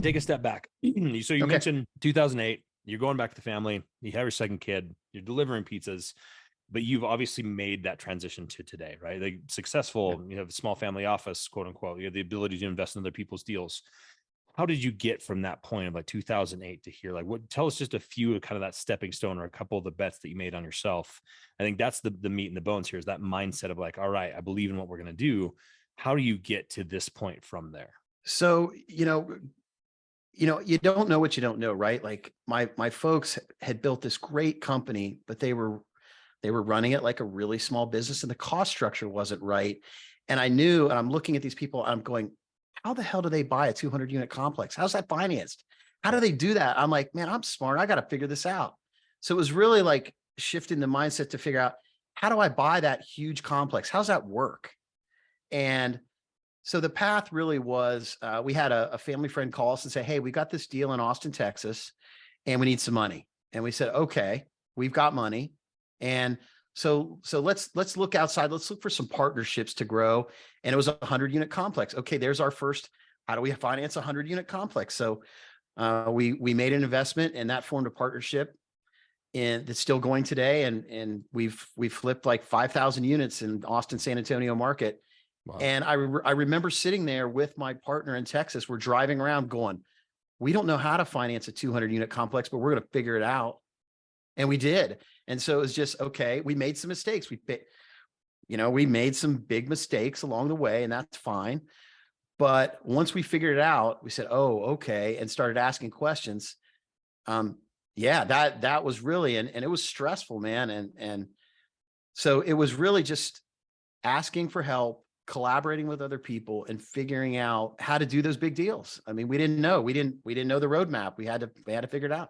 take a step back. So you Okay. mentioned 2008, you're going back to the family, you have your second kid, you're delivering pizzas, but you've obviously made that transition to today, right? Like Yeah. successful, you have a small family office, quote unquote. You have the ability to invest in other people's deals. How did you get from that point of like 2008 to here? Like, what? Tell us just a few of kind of that stepping stone or a couple of the bets that you made on yourself. I think that's the meat and the bones here is that mindset of like, all right, I believe in what we're going to do. How do you get to this point from there? So, you don't know what you don't know, right? Like my folks had built this great company, but they were running it like a really small business and the cost structure wasn't right. And I knew, and I'm looking at these people, I'm going, how the hell do they buy a 200 unit complex? How's that financed? How do Right. they do that? I'm like, man, I'm smart. I got to figure this out. So it was really like shifting the mindset to figure out, how do I buy that huge complex? How's that work? And so the path really was, we had a family friend call us and say, hey, we got this deal in Austin, Texas, and we need some money. And we said, okay, we've got money. And so let's look outside. Let's look for some partnerships to grow. And it was a 100 unit complex. Okay, there's our first. How do we finance a 100 unit complex? So we made an investment, and that formed a partnership, and it's still going today. And we've flipped like 5,000 units in Austin, San Antonio market. Wow. And I remember sitting there with my partner in Texas. We're driving around going, we don't know how to finance a 200 unit complex, but we're going to figure it out. And we did. And so it was just, okay, we made some mistakes. We made some big mistakes along the way, and that's fine. But once we figured it out, we said, oh, okay, and started asking questions. Um, yeah, that was really, and it was stressful, man. And so it was really just asking for help, collaborating with other people, and figuring out how to do those big deals. I mean, we didn't know. We didn't know the roadmap. We had to figure it out.